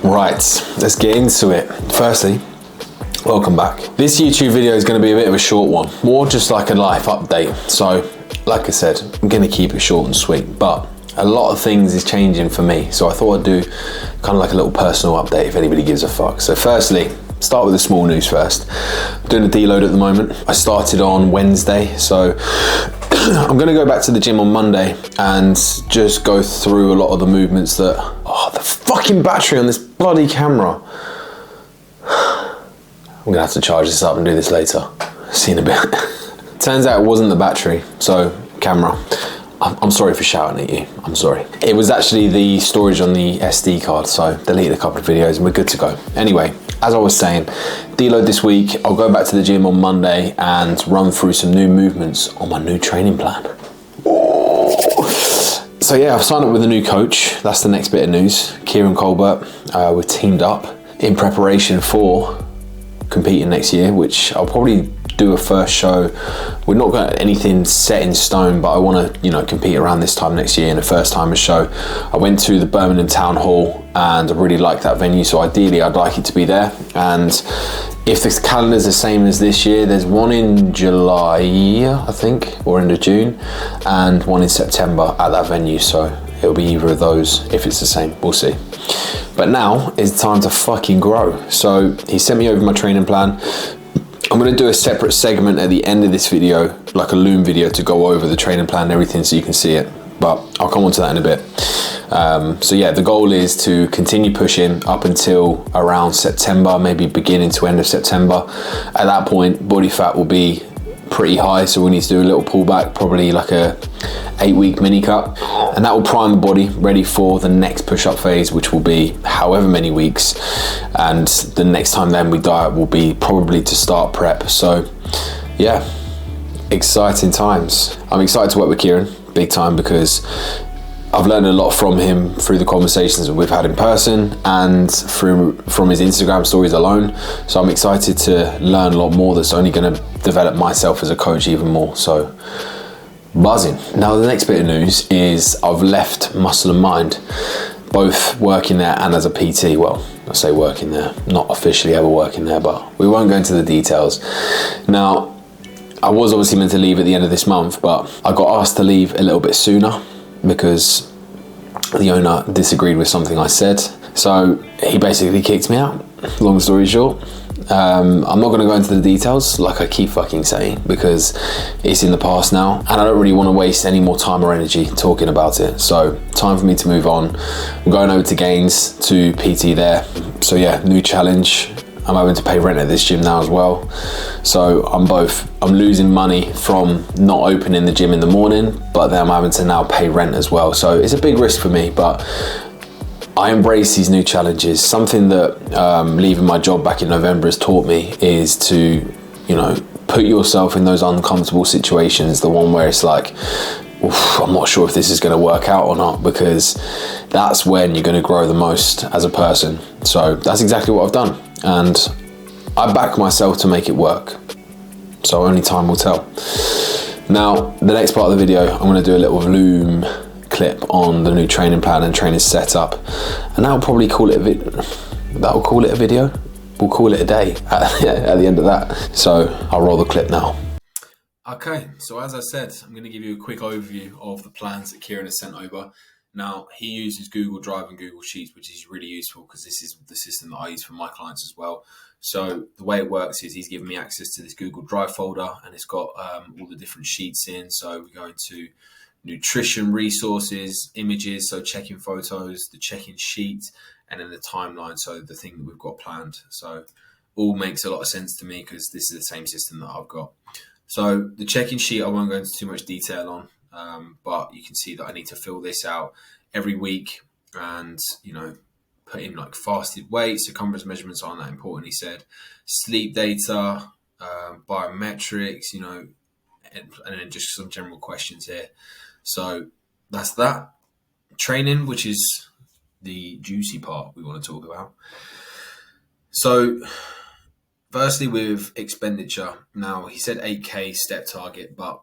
Right, let's get into it. Firstly, welcome back. This YouTube video is going to be a bit of a short one, more just like a life update. So, like I said, I'm going to keep it short and sweet, but a lot of things is changing for me. So I thought I'd do kind of like a little personal update if anybody gives a fuck. So firstly, start with the small news first. I'm doing a deload at the moment. I started on Wednesday, so I'm gonna go back to the gym on Monday and just go through a lot of the movements that, the fucking battery on this bloody camera. I'm gonna have to charge this up and do this later. See in a bit. Turns out it wasn't the battery, so camera. I'm sorry for shouting at you, I'm sorry. It was actually the storage on the SD card, so deleted a couple of videos and we're good to go. Anyway, as I was saying, deload this week. I'll go back to the gym on Monday and run through some new movements on my new training plan. So yeah, I've signed up with a new coach. That's the next bit of news. Kieran Colbert, we're teamed up in preparation for competing next year, which I'll probably do a first show. We're not got anything set in stone, but I want to, compete around this time next year in a first timer show. I went to the Birmingham Town Hall and I really like that venue, so ideally I'd like it to be there. And if the calendar's the same as this year, there's one in July, I think, or end of June, and one in September at that venue, so it'll be either of those. If it's the same, we'll see. But now is time to fucking grow. So he sent me over my training plan. I'm going to do a separate segment at the end of this video, like a Loom video, to go over the training plan and everything so you can see it, but I'll come on to that in a bit. So yeah, the goal is to continue pushing up until around September, maybe beginning to end of September. At that point, body fat will be pretty high, so we need to do a little pullback, probably like a 8-week mini cut, and that will prime the body ready for the next push-up phase, which will be however many weeks, and the next time then we diet will be probably to start prep. So yeah, exciting times. I'm excited to work with Kieran big time because I've learned a lot from him through the conversations that we've had in person and from his Instagram stories alone. So I'm excited to learn a lot more that's only going to develop myself as a coach even more. So buzzing. Now the next bit of news is I've left Muscle and Mind, both working there and as a PT. Well, I say working there, not officially ever working there, but we won't go into the details. Now, I was obviously meant to leave at the end of this month, but I got asked to leave a little bit sooner because the owner disagreed with something I said. So he basically kicked me out, long story short. I'm not going to go into the details like I keep fucking saying because it's in the past now and I don't really want to waste any more time or energy talking about it. So time for me to move on. I'm going over to Gainz to PT there. So yeah, new challenge. I'm having to pay rent at this gym now as well. So I'm losing money from not opening the gym in the morning, but then I'm having to now pay rent as well. So it's a big risk for me, but I embrace these new challenges. Something that leaving my job back in November has taught me is to, put yourself in those uncomfortable situations. The one where it's like, I'm not sure if this is going to work out or not, because that's when you're going to grow the most as a person. So that's exactly what I've done. And I back myself to make it work. So only time will tell. Now, the next part of the video, I'm going to do a little Loom clip on the new training plan and training setup. And that'll probably call it a video. We'll call it a day at the end of that. So I'll roll the clip now. Okay, so as I said, I'm going to give you a quick overview of the plans that Kieran has sent over. Now, he uses Google Drive and Google Sheets, which is really useful because this is the system that I use for my clients as well. So the way it works is he's given me access to this Google Drive folder and it's got all the different sheets in. So we go into nutrition resources, images, so check-in photos, the check-in sheet, and then the timeline, so the thing that we've got planned. So all makes a lot of sense to me because this is the same system that I've got. So the check-in sheet, I won't go into too much detail on, but you can see that I need to fill this out every week and, put in like fasted weight, circumference measurements aren't that important, he said, sleep data, biometrics, and then just some general questions here. So that's that. Training, which is the juicy part we want to talk about. So firstly, with expenditure, now he said 8K step target, but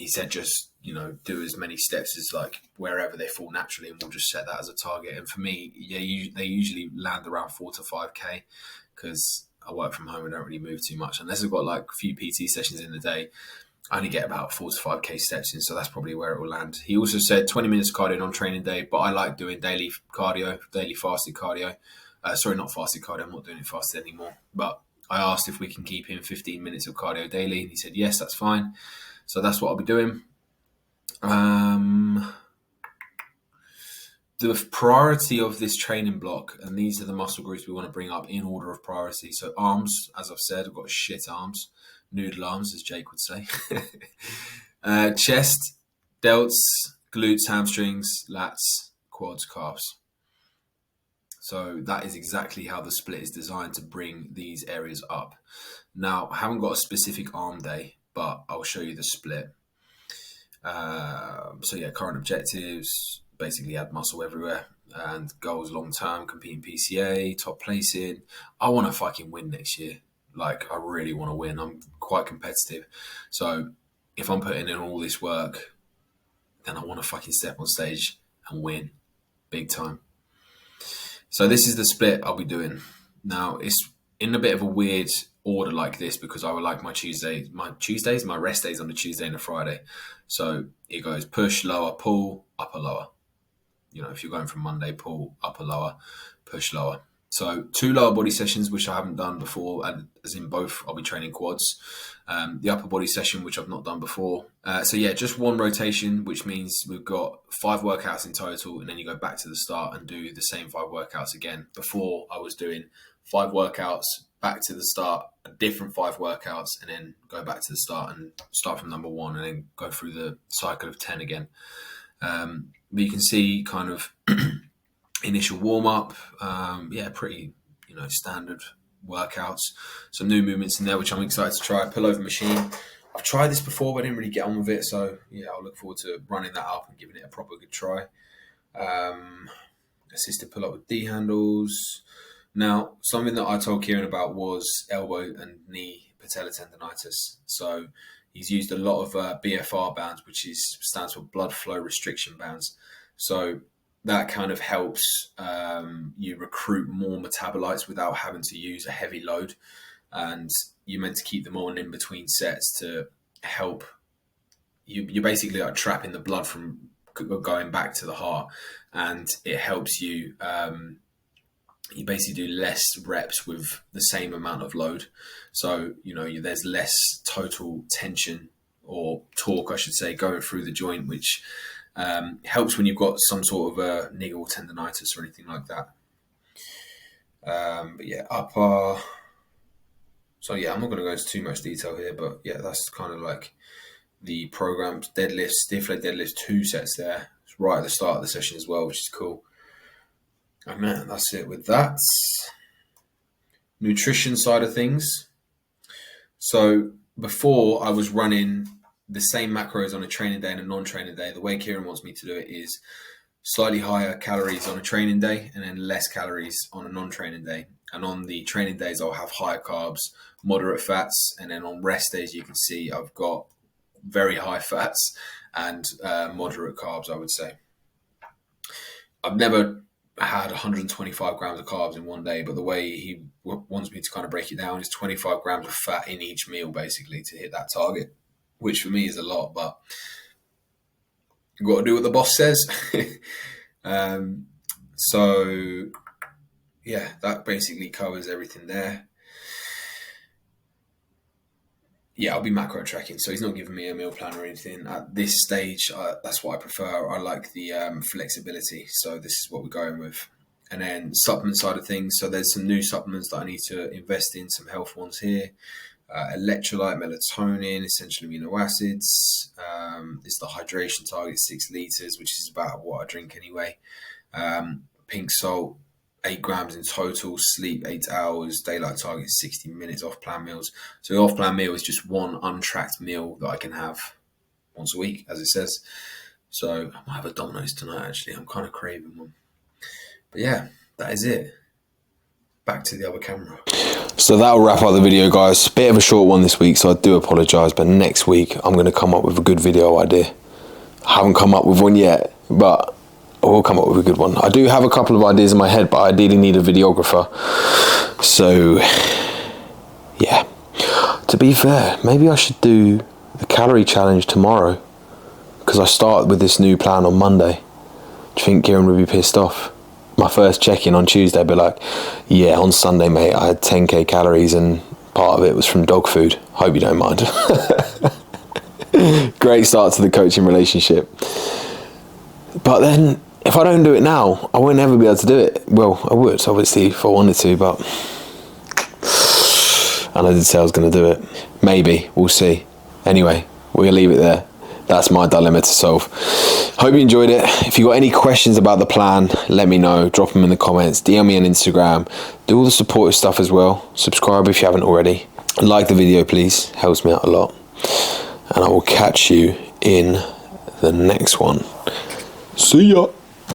he said just, do as many steps as like wherever they fall naturally, and we'll just set that as a target. And for me, they usually land around 4 to 5K because I work from home and don't really move too much. Unless I've got like a few PT sessions in the day, I only get about 4 to 5K steps in, so that's probably where it will land. He also said 20 minutes cardio on training day, but I like doing daily cardio, daily fasted cardio. Sorry, not fasted cardio. I'm not doing it fasted anymore. But I asked if we can keep in 15 minutes of cardio daily, and he said, yes, that's fine. So that's what I'll be doing. The priority of this training block, and these are the muscle groups we want to bring up in order of priority. So arms, as I've said, I've got shit arms, noodle arms, as Jake would say. Chest, delts, glutes, hamstrings, lats, quads, calves. So that is exactly how the split is designed to bring these areas up. Now, I haven't got a specific arm day, but I'll show you the split. So yeah, current objectives, basically add muscle everywhere, and goals long term, compete in PCA, top placing. I want to fucking win next year. Like, I really want to win. I'm quite competitive. So if I'm putting in all this work, then I want to fucking step on stage and win big time. So this is the split I'll be doing. Now, it's in a bit of a weird order like this because I would like my rest days on a Tuesday and a Friday. So it goes push, lower, pull, upper, lower. If you're going from Monday, pull, upper, lower, push, lower. So 2 lower body sessions, which I haven't done before, and as in both, I'll be training quads. The upper body session, which I've not done before. So yeah, just 1 rotation, which means we've got 5 workouts in total, and then you go back to the start and do the same 5 workouts again. Before, I was doing 5 workouts, back to the start, a different 5 workouts, and then go back to the start and start from number 1 and then go through the cycle of 10 again. But you can see kind of initial warm-up, pretty, standard workouts. Some new movements in there, which I'm excited to try. Pullover machine. I've tried this before, but I didn't really get on with it. So, yeah, I'll look forward to running that up and giving it a proper good try. Assisted pull-up with D handles. Now, something that I told Kieran about was elbow and knee patella tendonitis. So he's used a lot of BFR bands, which stands for blood flow restriction bands. So that kind of helps you recruit more metabolites without having to use a heavy load. And you're meant to keep them on in between sets to help. You're basically like trapping the blood from going back to the heart, and it helps you. You basically do less reps with the same amount of load. So, there's less total tension or torque, I should say, going through the joint, which helps when you've got some sort of a niggle tendonitis or anything like that. But yeah, upper. So yeah, I'm not going to go into too much detail here, but yeah, that's kind of like the program's deadlifts, stiff leg deadlifts, 2 sets there. It's right at the start of the session as well, which is cool. And man, that's it with that. Nutrition side of things. So before, I was running the same macros on a training day and a non-training day. The way Kieran wants me to do it is slightly higher calories on a training day and then less calories on a non-training day. And on the training days, I'll have higher carbs, moderate fats. And then on rest days, you can see I've got very high fats and moderate carbs, I would say. I've never had 125 grams of carbs in one day, but the way he wants me to kind of break it down is 25 grams of fat in each meal, basically, to hit that target, which for me is a lot, but you've got to do what the boss says. So yeah, that basically covers everything there. Yeah, I'll be macro tracking, so he's not giving me a meal plan or anything at this stage. That's what I prefer. I like the flexibility, so this is what we're going with. And then supplement side of things, so there's some new supplements that I need to invest in, some health ones here. Electrolyte, melatonin, essential amino acids. It's the hydration target, 6 litres, which is about what I drink anyway. Pink salt, 8 grams in total, sleep 8 hours, daylight target 60 minutes, off-plan meals. So the off-plan meal is just one untracked meal that I can have once a week, as it says. So I might have a Domino's tonight, actually. I'm kind of craving one. But yeah, that is it. back to the other camera. So that'll wrap up the video, guys. Bit of a short one this week, so I do apologise, but next week I'm going to come up with a good video idea. I haven't come up with one yet, but I will come up with a good one. I do have a couple of ideas in my head, but I ideally need a videographer. So, yeah. To be fair, maybe I should do the calorie challenge tomorrow, because I start with this new plan on Monday. Do you think Kieran would be pissed off? My first check-in on Tuesday, I'd be like, yeah, on Sunday, mate, I had 10k calories and part of it was from dog food. Hope you don't mind. Great start to the coaching relationship. But then, if I don't do it now, I won't ever be able to do it. Well, I would, obviously, if I wanted to, but... And I did say I was going to do it. Maybe, we'll see. Anyway, we'll leave it there. That's my dilemma to solve. Hope you enjoyed it. If you got any questions about the plan, let me know. Drop them in the comments. DM me on Instagram. Do all the supportive stuff as well. Subscribe if you haven't already. Like the video, please. Helps me out a lot. And I will catch you in the next one. See ya.